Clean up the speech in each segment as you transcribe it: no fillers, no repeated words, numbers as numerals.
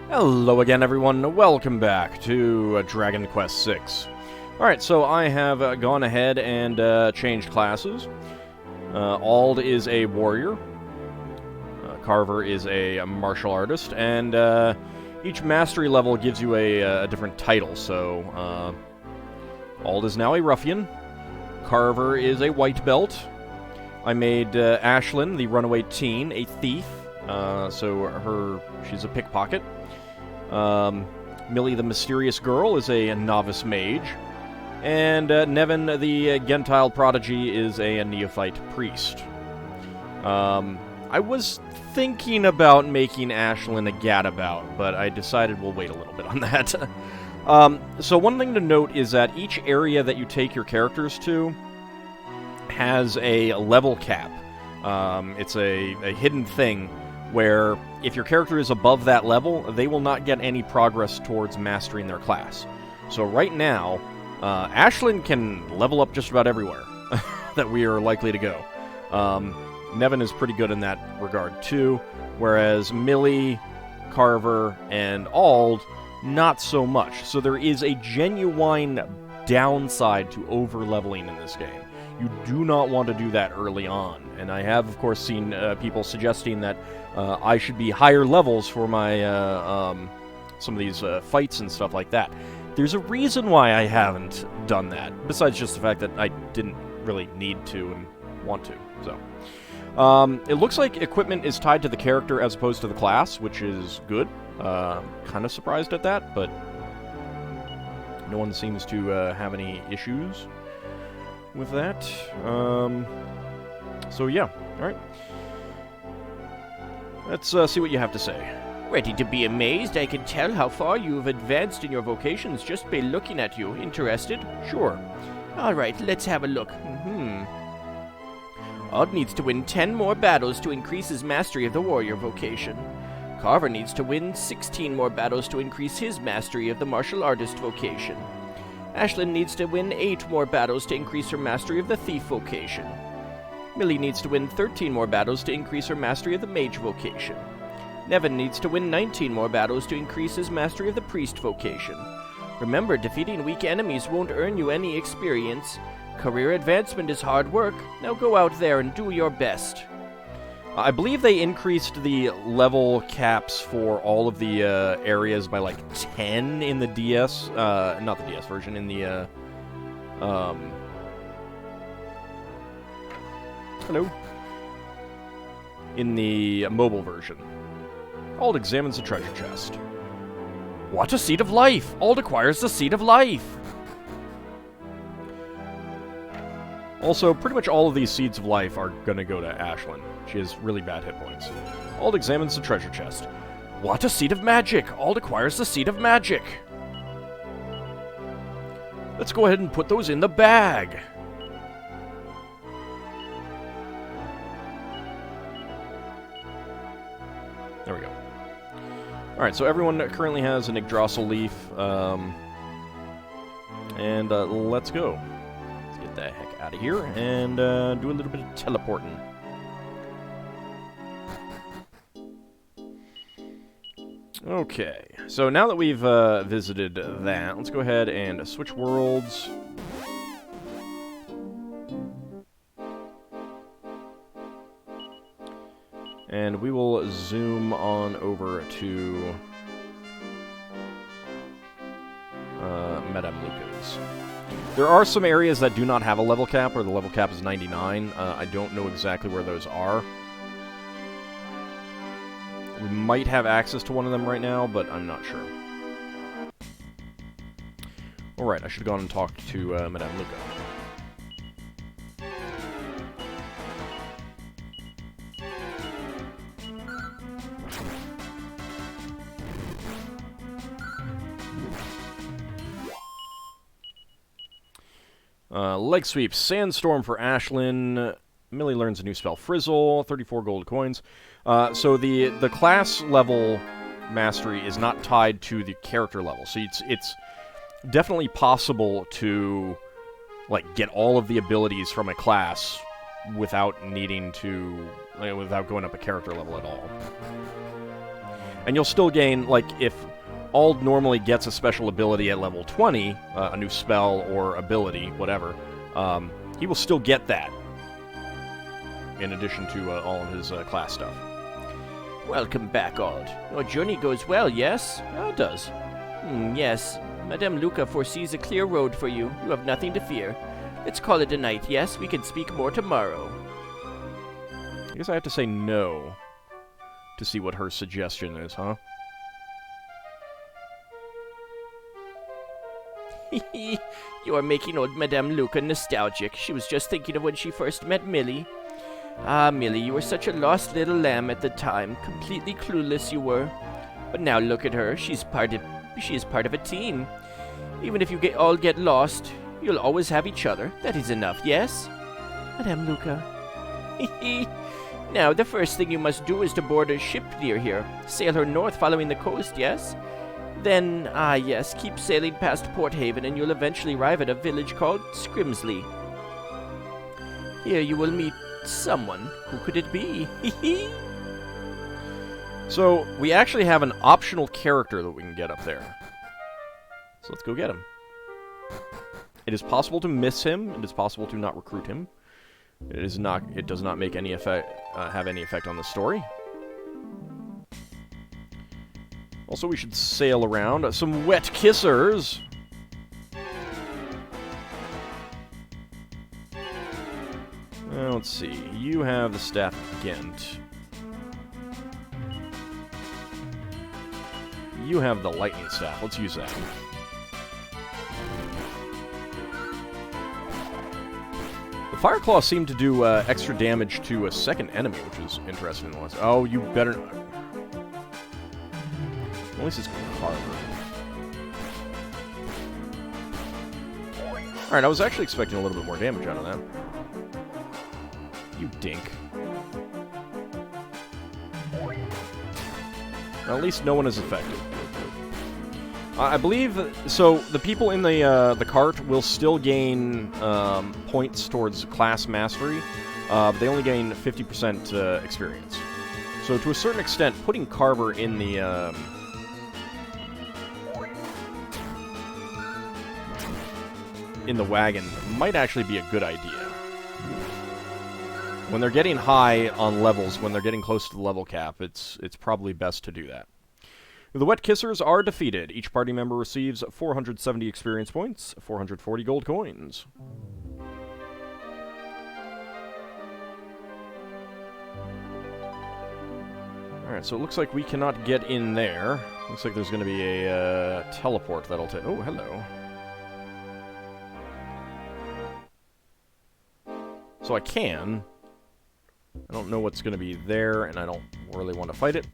Hello again, everyone. Welcome back to Dragon Quest VI. Alright, so I have gone ahead and changed classes. Auld is a warrior. Carver is a martial artist. And each mastery level gives you a different title. So, Auld is now a ruffian. Carver is a white belt. I made Ashlyn, the runaway teen, a thief. So she's a pickpocket. Millie the Mysterious Girl is a novice mage, and Nevin the Gentile Prodigy is a neophyte priest. I was thinking about making Ashlyn a gadabout, but I decided we'll wait a little bit on that. So one thing to note is that each area that you take your characters to has a level cap. It's a hidden thing where if your character is above that level, they will not get any progress towards mastering their class. So right now, Ashlyn can level up just about everywhere that we are likely to go. Nevin is pretty good in that regard too, whereas Millie, Carver, and Auld, not so much. So there is a genuine downside to over-leveling in this game. You do not want to do that early on. And I have, of course, seen people suggesting that I should be higher levels for my some of these fights and stuff like that. There's a reason why I haven't done that, besides just the fact that I didn't really need to and want to. So, it looks like equipment is tied to the character as opposed to the class, which is good. Kind of surprised at that, but no one seems to have any issues with that. So yeah, alright. Let's see what you have to say. Ready to be amazed? I can tell how far you've advanced in your vocations just by looking at you. Interested? Sure. Alright, let's have a look. Auld needs to win 10 more battles to increase his mastery of the warrior vocation. Carver needs to win 16 more battles to increase his mastery of the martial artist vocation. Ashlyn needs to win 8 more battles to increase her mastery of the thief vocation. Millie needs to win 13 more battles to increase her mastery of the mage vocation. Nevin needs to win 19 more battles to increase his mastery of the priest vocation. Remember, defeating weak enemies won't earn you any experience. Career advancement is hard work. Now go out there and do your best. I believe they increased the level caps for all of the areas by like 10 in the DS, not the DS version, in the, hello? In the mobile version. Auld examines the treasure chest. What a seed of life! Auld acquires the seed of life! Also, pretty much all of these seeds of life are gonna go to Ashlyn. She has really bad hit points. Auld examines the treasure chest. What a seed of magic! Auld acquires the seed of magic! Let's go ahead and put those in the bag! There we go. Alright, so everyone currently has an Yggdrasil leaf. And let's go. Let's get the heck out of here and do a little bit of teleporting. Okay, so now that we've visited that, let's go ahead and switch worlds. And we will zoom on over to Madame Luca's. There are some areas that do not have a level cap, where the level cap is 99. I don't know exactly where those are. We might have access to one of them right now, but I'm not sure. Alright, I should have gone and talked to Madame Luca. Leg sweep, Sandstorm for Ashlyn. Millie learns a new spell, Frizzle, 34 gold coins. So the class level mastery is not tied to the character level. So it's definitely possible to like get all of the abilities from a class without needing to, without going up a character level at all. And you'll still gain, like, if Auld normally gets a special ability at level 20, a new spell or ability, whatever, he will still get that, in addition to all of his class stuff. Welcome back, Auld. Your journey goes well, yes? Yeah, it does. Yes. Madame Luca foresees a clear road for you. You have nothing to fear. Let's call it a night, yes? We can speak more tomorrow. I guess I have to say no to see what her suggestion is, huh? You are making old Madame Luca nostalgic. She was just thinking of when she first met Millie. Ah, Millie, you were such a lost little lamb at the time. Completely clueless you were. But now look at her. She is part of a team. Even if you all get lost, you'll always have each other. That is enough, yes? Madame Luca. Now, the first thing you must do is to board a ship near here. Sail her north following the coast, yes? Then, yes, keep sailing past Port Haven and you'll eventually arrive at a village called Scrimsley. Here you will meet someone. Who could it be? So, we actually have an optional character that we can get up there. So let's go get him. It is possible to miss him. It is possible to not recruit him. It does not make any effect, have any effect on the story. Also, we should sail around. Some wet kissers. Let's see. You have the staff of Ghent. You have the lightning staff. Let's use that. The Fireclaw seemed to do extra damage to a second enemy, which is interesting. Oh, you better... At least it's Carver. Alright, I was actually expecting a little bit more damage out of that. You dink. Well, at least no one is affected. I believe... So, the people in the cart will still gain points towards class mastery, but they only gain 50% experience. So, to a certain extent, putting Carver in the... in the wagon might actually be a good idea. When they're getting high on levels, when they're getting close to the level cap, it's probably best to do that. The Wet Kissers are defeated. Each party member receives 470 experience points, 440 gold coins. Alright, so it looks like we cannot get in there. Looks like there's going to be a teleport that'll take... Oh, hello. So I can. I don't know what's going to be there, and I don't really want to fight it.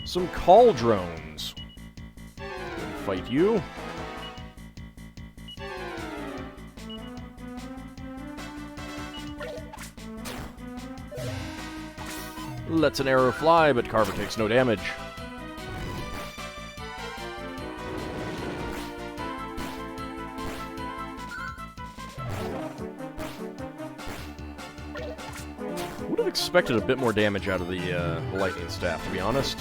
Some call drones. Fight you. Lets an arrow fly, but Carver takes no damage. Would have expected a bit more damage out of the lightning staff, to be honest.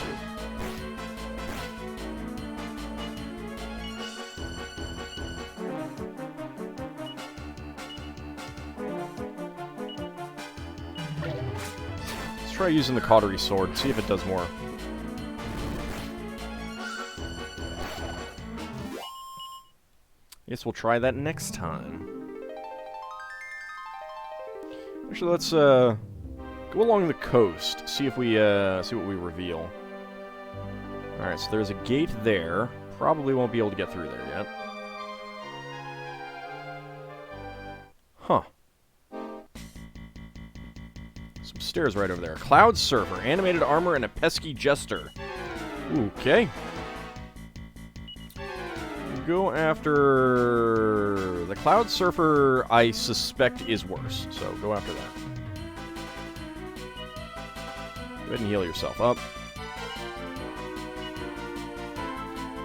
Let's try using the cautery sword, see if it does more. Guess we'll try that next time. Actually, let's go along the coast, see if we see what we reveal. All right, so there's a gate there. Probably won't be able to get through there yet. Huh. Some stairs right over there. Cloud Surfer, animated armor, and a pesky jester. Okay. Go after... The Cloud Surfer, I suspect, is worse. So, go after that. Go ahead and heal yourself up.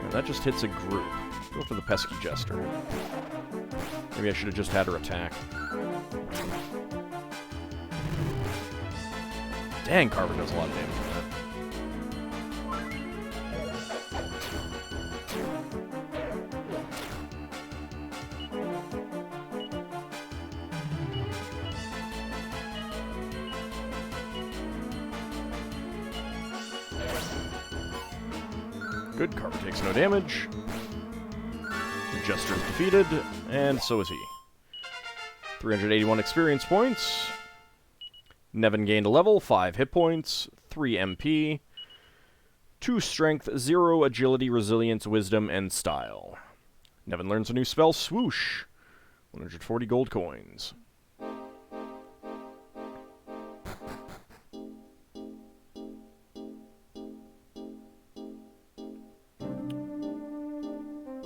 And that just hits a group. Go for the pesky jester. Maybe I should have just had her attack. Dang, Carver does a lot of damage from that. Good, Carver takes no damage. The Jester's defeated, and so is he. 381 experience points. Nevin gained a level, 5 hit points, 3 MP, 2 strength, 0 agility, resilience, wisdom, and style. Nevin learns a new spell, Swoosh. 140 gold coins.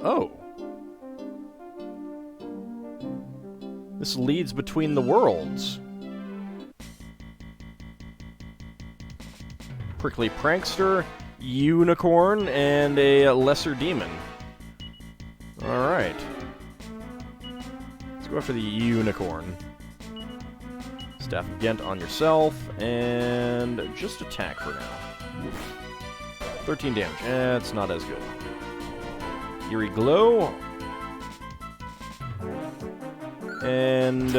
Oh. This leads between the worlds. Prickly Prankster, Unicorn, and a Lesser Demon. Alright. Let's go after the Unicorn. Staff of Ghent on yourself, and just attack for now. 13 damage. It's not as good. Eerie Glow. And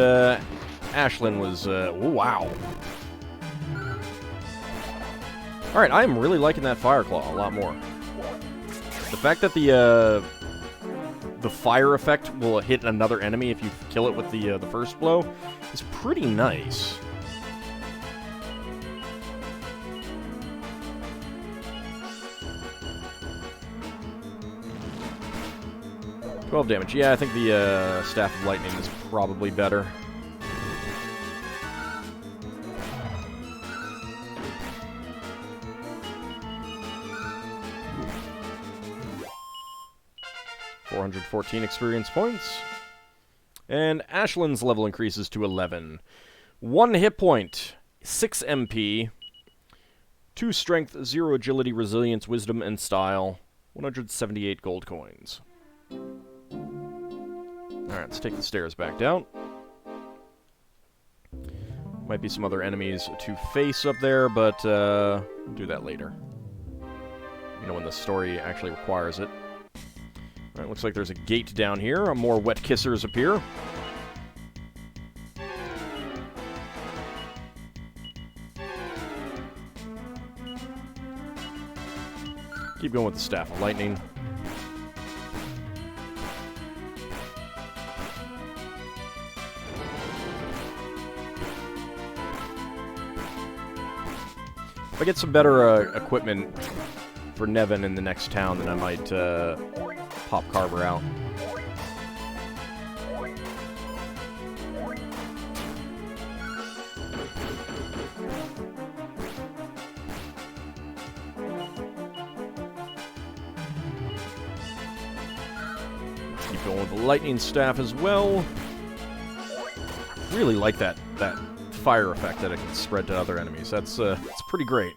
Ashlyn was... wow. Alright, I am really liking that Fireclaw a lot more. The fact that the fire effect will hit another enemy if you kill it with the first blow is pretty nice. $12 damage. Yeah, I think the Staff of Lightning is probably better. $414 experience points. And Ashlyn's level increases to 11. 1 hit point, 6 MP, 2 strength, 0 agility, resilience, wisdom, and style. 178 gold coins. Alright, let's take the stairs back down. Might be some other enemies to face up there, but we'll do that later. You know, when the story actually requires it. Alright, looks like there's a gate down here. More wet kissers appear. Keep going with the Staff of Lightning. If I get some better equipment for Nevin in the next town, then I might pop Carver out. Keep going with the Lightning Staff as well. Really like that fire effect that it can spread to other enemies. That's pretty great.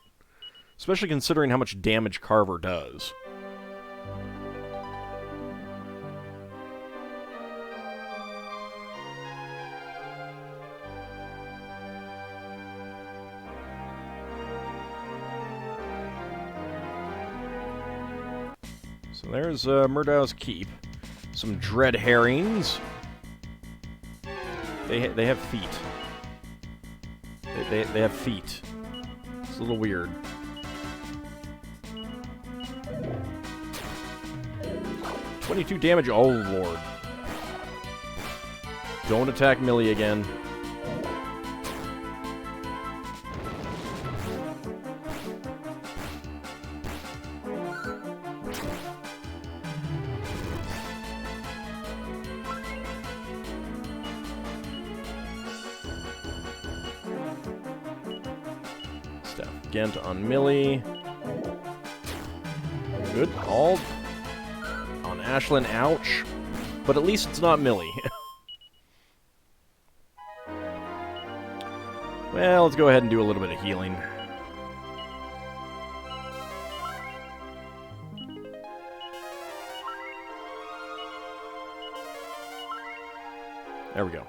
Especially considering how much damage Carver does. So there's Murdau's Keep. Some Dread Herrings. They have feet. They have feet. It's a little weird. $22 damage. Oh, Lord. Don't attack Millie again. Staff Ghent on Millie. Good. All on Ashlyn. Ouch. But at least it's not Millie. Well, let's go ahead and do a little bit of healing. There we go.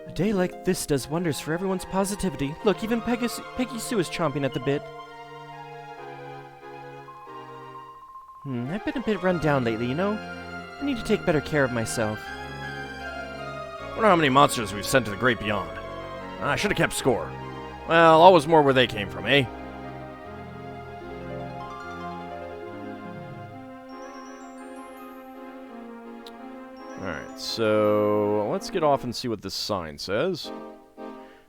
A day like this does wonders for everyone's positivity. Look, even Peggy Sue is chomping at the bit. I've been a bit run down lately, you know? I need to take better care of myself. Wonder how many monsters we've sent to the Great Beyond. I should have kept score. Well, always more where they came from, eh? so let's get off and see what this sign says.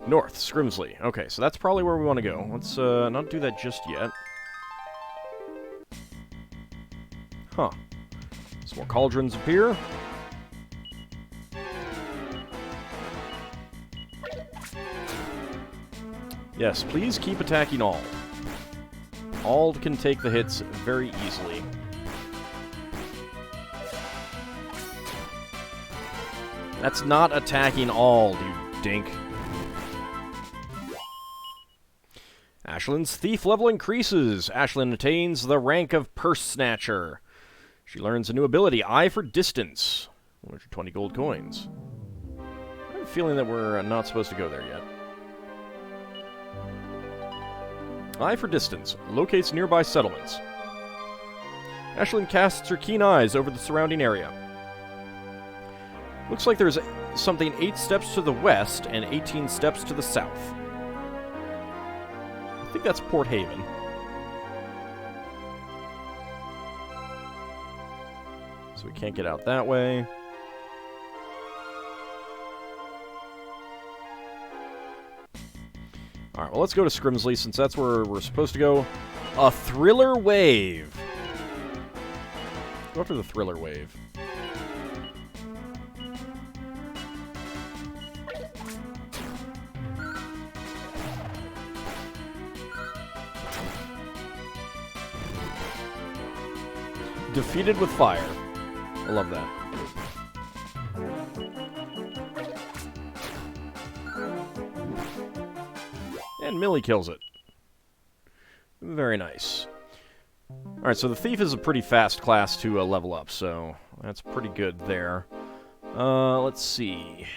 North, Scrimsley. Okay, so that's probably where we want to go. Let's not do that just yet. Huh. Some more cauldrons appear. Yes, please keep attacking Ald. Ald can take the hits very easily. That's not attacking Ald, you dink. Ashlin's thief level increases. Ashlyn attains the rank of Purse Snatcher. She learns a new ability, Eye for Distance. 120 gold coins. I have a feeling that we're not supposed to go there yet. Eye for Distance. Locates nearby settlements. Ashlyn casts her keen eyes over the surrounding area. Looks like there's something 8 steps to the west and 18 steps to the south. I think that's Port Haven. So we can't get out that way. Alright, well, let's go to Scrimsley, since that's where we're supposed to go. A Thriller Wave. Go after the Thriller Wave. Defeated with fire. I love that. And Millie kills it. Very nice. Alright, so the Thief is a pretty fast class to level up, so that's pretty good there. Let's see.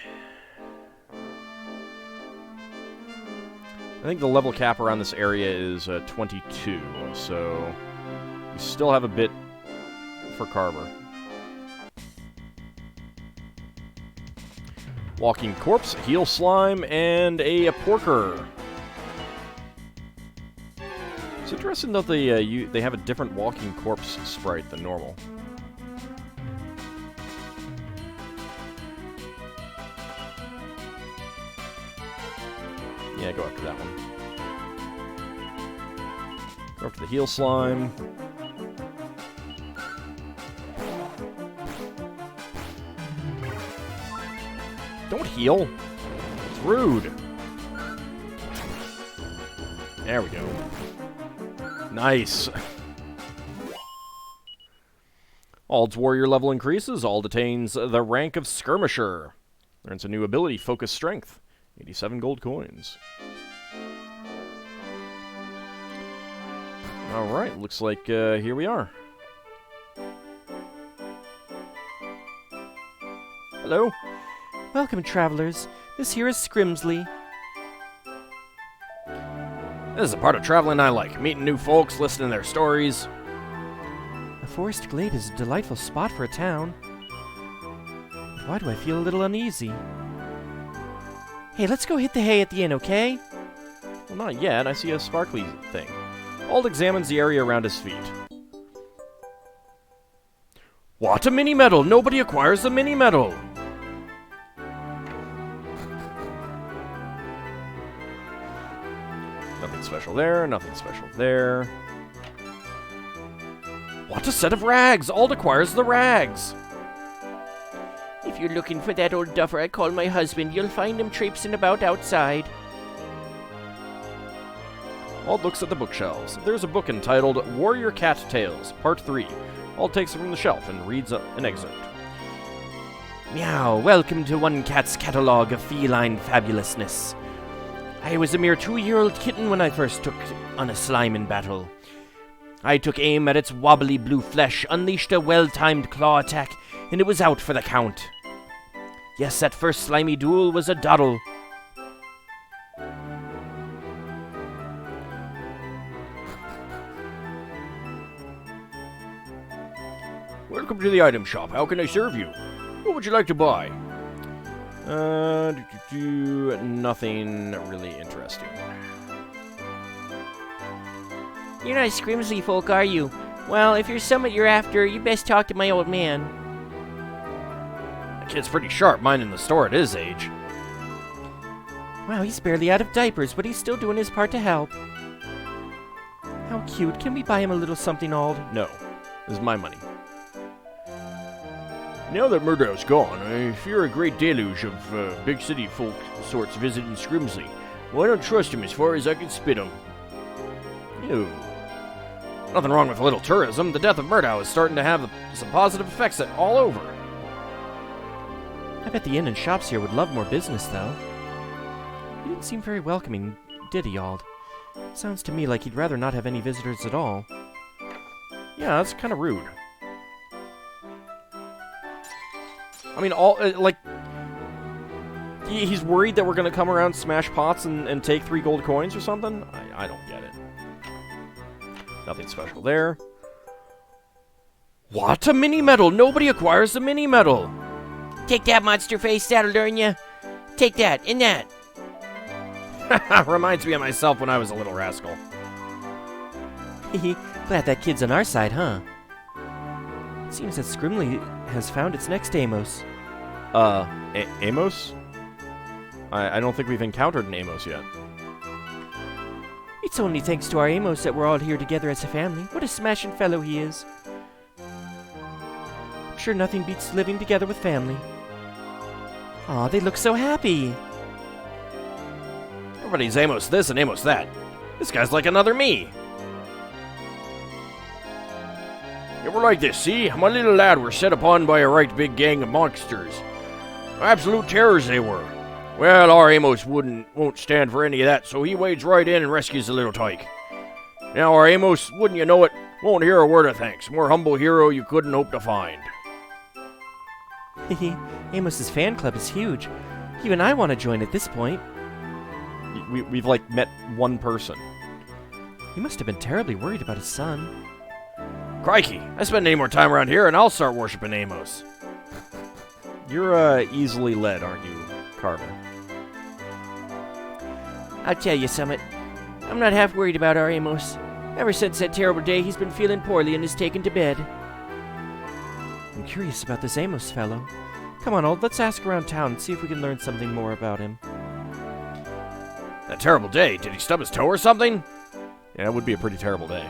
I think the level cap around this area is 22, so we still have a bit for Carver. Walking Corpse, Heal Slime, and a Porker. It's interesting that they have a different Walking Corpse sprite than normal. Yeah, go after that one. Go after the Heal Slime. Don't heal. It's rude. There we go. Nice. Ald's warrior level increases. Ald attains the rank of Skirmisher. Learns a new ability, Focus Strength. 87 gold coins. Alright, looks like here we are. Hello? Welcome, travelers. This here is Scrimsley. This is a part of traveling I like. Meeting new folks, listening to their stories. A forest glade is a delightful spot for a town. But why do I feel a little uneasy? Hey, let's go hit the hay at the inn, okay? Well, not yet. I see a sparkly thing. Ald examines the area around his feet. What? A mini-medal! Nobody acquires the mini-medal! Nothing special there, nothing special there. What a set of rags! Ald acquires the rags! If you're looking for that old duffer I call my husband, you'll find him traipsing about outside. Ald looks at the bookshelves. There's a book entitled Warrior Cat Tales, Part 3. Ald takes it from the shelf and reads an excerpt. Meow, welcome to One Cat's catalogue of feline fabulousness. I was a mere 2-year-old kitten when I first took on a slime in battle. I took aim at its wobbly blue flesh, unleashed a well-timed claw attack, and it was out for the count. Yes, that first slimy duel was a doddle. Welcome to the item shop. How can I serve you? What would you like to buy? Nothing really interesting. You're not Scrimsley folk, are you? Well, if you're somewhat you're after, you best talk to my old man. Kid's pretty sharp, minding the store at his age. Wow, he's barely out of diapers, but he's still doing his part to help. How cute. Can we buy him a little something, Ald? No. This is my money. Now that Murdow's gone, I fear a great deluge of big city folk sorts visiting Scrimsley. Well, I don't trust him as far as I can spit him. Ew. Nothing wrong with a little tourism. The death of Murdow is starting to have some positive effects all over. I bet the inn and shops here would love more business, though. He didn't seem very welcoming, did he, Ald? Sounds to me like he'd rather not have any visitors at all. Yeah, that's kind of rude. I mean, he's worried that we're going to come around, smash pots, and take 3 gold coins or something? I don't get it. Nothing special there. What? A mini-medal! Nobody acquires a mini-medal! Take that, monster face, that'll learn you. Take that, and that. Reminds me of myself when I was a little rascal. Hehe, glad that kid's on our side, huh? It seems that Scrimsley has found its next Amos. Amos? I don't think we've encountered an Amos yet. It's only thanks to our Amos that we're all here together as a family. What a smashing fellow he is. I'm sure nothing beats living together with family. Aw, they look so happy. Everybody's Amos this and Amos that. This guy's like another me. It were like this, see? My little lad were set upon by a right big gang of monsters. Absolute terrors they were. Well, our Amos won't stand for any of that, so he wades right in and rescues the little tyke. Now, our Amos, wouldn't you know it, won't hear a word of thanks. More humble hero you couldn't hope to find. Hehe, Amos's fan club is huge. Even I want to join at this point. We've like met one person. He must have been terribly worried about his son. Crikey, I spend any more time around here and I'll start worshiping Amos. You're easily led, aren't you, Carver? I'll tell you, Summit. I'm not half worried about our Amos. Ever since that terrible day, he's been feeling poorly and is taken to bed. I'm curious about this Amos fellow. Come on, Ald, let's ask around town and see if we can learn something more about him. That terrible day? Did he stub his toe or something? Yeah, it would be a pretty terrible day.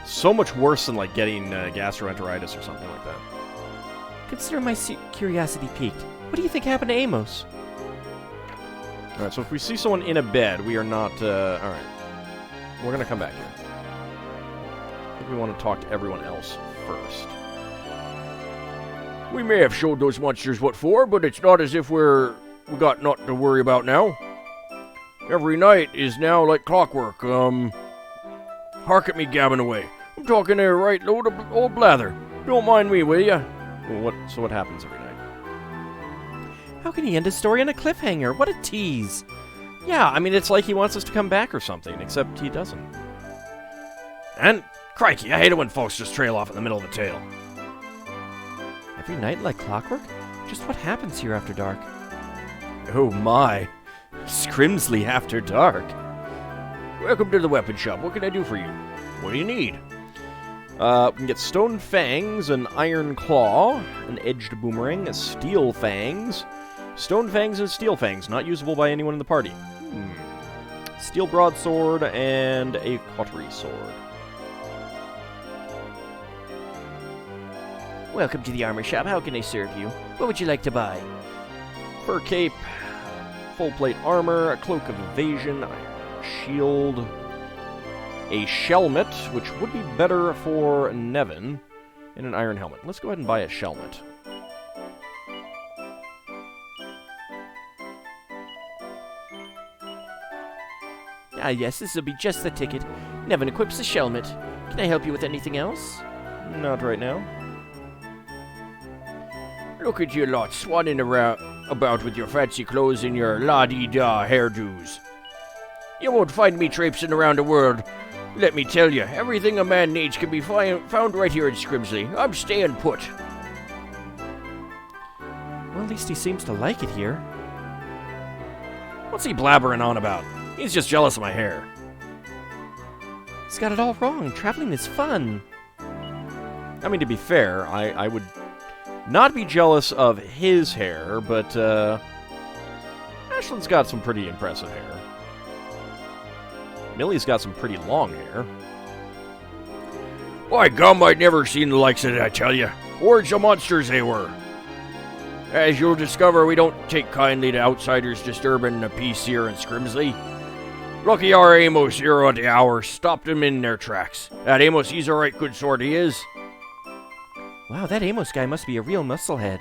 So much worse than, like, getting gastroenteritis or something like that. Consider my curiosity piqued. What do you think happened to Amos? Alright, so if we see someone in a bed, we are not, alright. We're gonna come back here. I think we want to talk to everyone else first. We may have showed those monsters what for, but it's not as if we got naught to worry about now. Every night is now like clockwork. Hark at me gabbing away. I'm talking a right load of old blather. Don't mind me, will ya? Well, so what happens every night? How can he end his story on a cliffhanger? What a tease. Yeah, I mean, it's like he wants us to come back or something, except he doesn't. And, crikey, I hate it when folks just trail off in the middle of a tale. Every night like clockwork? Just what happens here after dark? Oh my. Scrimsley after dark. Welcome to the weapon shop. What can I do for you? What do you need? We can get stone fangs, an iron claw, an edged boomerang, a steel fangs. Stone fangs and steel fangs, not usable by anyone in the party. Steel broadsword and a cautery sword. Welcome to the armor shop. How can I serve you? What would you like to buy? Fur cape, full plate armor, a cloak of evasion, iron shield, a shelmet, which would be better for Nevin, and an iron helmet. Let's go ahead and buy a shelmet. Ah, yes, this will be just the ticket. Nevin equips the shelmet. Can I help you with anything else? Not right now. Look at you lot swanning about with your fancy clothes and your la-dee-da hairdos. You won't find me traipsing around the world. Let me tell you, everything a man needs can be found right here in Scrimsley. I'm staying put. Well, at least he seems to like it here. What's he blabbering on about? He's just jealous of my hair. He's got it all wrong. Traveling is fun. I mean, to be fair, I would not be jealous of his hair, but Ashland's got some pretty impressive hair. Millie's got some pretty long hair. By gum, I'd never seen the likes of it, I tell you. Hordes of monsters they were. As you'll discover, we don't take kindly to outsiders disturbing the peace here in Scrimsley. Lucky our Amos here at the hour stopped them in their tracks. That Amos, he's a right good sort, he is. Wow, that Amos guy must be a real musclehead.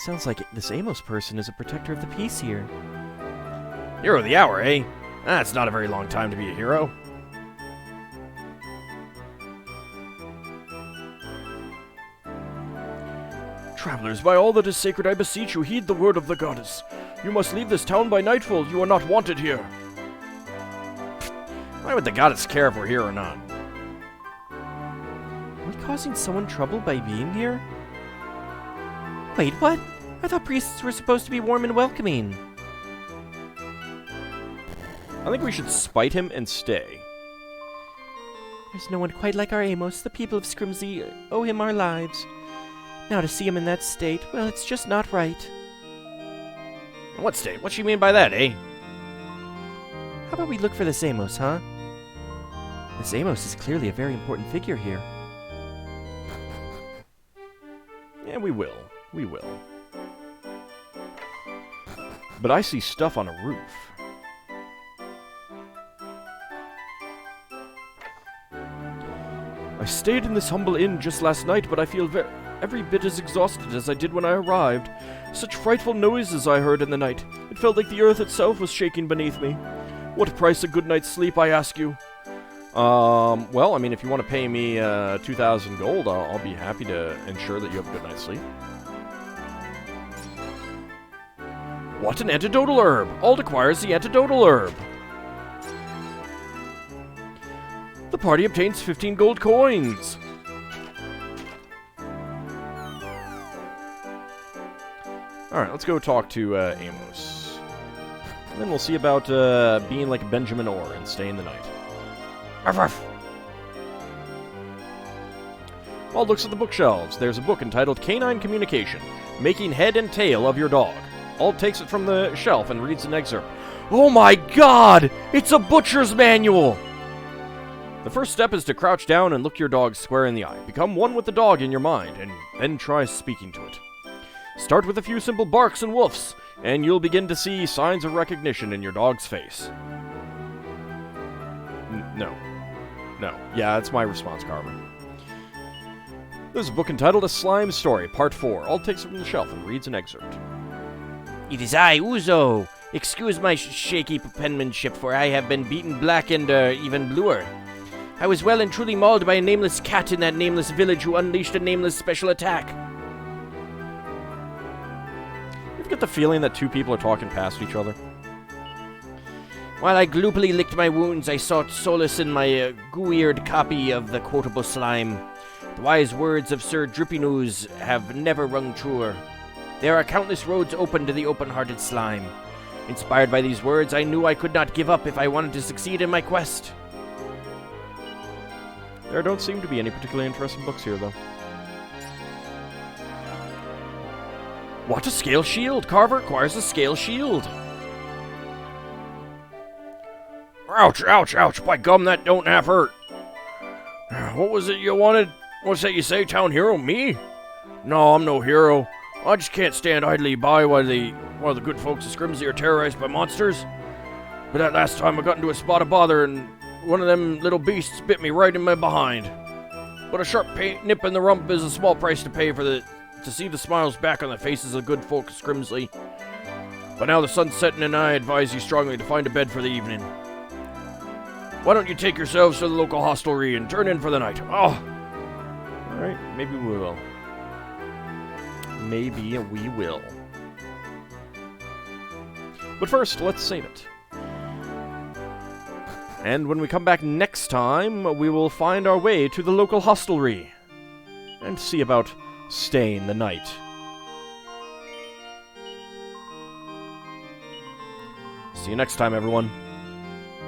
Sounds like this Amos person is a protector of the peace here. Hero of the hour, eh? That's not a very long time to be a hero. Travelers, by all that is sacred, I beseech you, heed the word of the goddess. You must leave this town by nightfall. You are not wanted here. Why would the goddess care if we're here or not? Are we causing someone trouble by being here? Wait, what? I thought priests were supposed to be warm and welcoming. I think we should spite him and stay. There's no one quite like our Amos. The people of Scrimsley owe him our lives. Now to see him in that state, well, it's just not right. What state? What you mean by that, eh? How about we look for this Amos, huh? This Amos is clearly a very important figure here. Yeah, we will. We will. But I see stuff on a roof. I stayed in this humble inn just last night, but I feel every bit as exhausted as I did when I arrived. Such frightful noises I heard in the night. It felt like the earth itself was shaking beneath me. What price a good night's sleep, I ask you? Well, I mean, if you want to pay me 2,000 gold, I'll be happy to ensure that you have a good night's sleep. What an antidotal herb! Ald acquires the antidotal herb. The party obtains 15 gold coins. Alright, let's go talk to Amos. And then we'll see about being like Benjamin Orr and staying the night. Ruff, ruff. Ald looks at the bookshelves. There's a book entitled Canine Communication, Making Head and Tail of Your Dog. Ald takes it from the shelf and reads an excerpt. Oh my god! It's a butcher's manual! The first step is to crouch down and look your dog square in the eye. Become one with the dog in your mind, and then try speaking to it. Start with a few simple barks and woofs, and you'll begin to see signs of recognition in your dog's face. No. Yeah, that's my response, Carver. There's a book entitled A Slime Story, Part 4. Ald takes it from the shelf and reads an excerpt. It is I, Uzo. Excuse my shaky penmanship, for I have been beaten black and even bluer. I was well and truly mauled by a nameless cat in that nameless village who unleashed a nameless special attack. You ever get the feeling that two people are talking past each other? While I gloopily licked my wounds, I sought solace in my goo-eared copy of the quotable slime. The wise words of Sir Drippy-Nose have never rung truer. There are countless roads open to the open-hearted slime. Inspired by these words, I knew I could not give up if I wanted to succeed in my quest. There don't seem to be any particularly interesting books here, though. What a scale shield! Carver acquires a scale shield. Ouch, ouch, ouch! By gum, that don't half hurt. What was it you wanted? What's that you say, town hero? Me? No, I'm no hero. I just can't stand idly by while the good folks of Scrimsley are terrorized by monsters. But that last time I got into a spot of bother and one of them little beasts bit me right in my behind. But a sharp nip in the rump is a small price to pay to see the smiles back on the faces of good folk of Scrimsley. But now the sun's setting and I advise you strongly to find a bed for the evening. Why don't you take yourselves to the local hostelry and turn in for the night? Oh! Alright, maybe we will. Maybe we will. But first, let's save it. And when we come back next time, we will find our way to the local hostelry and see about staying the night. See you next time, everyone.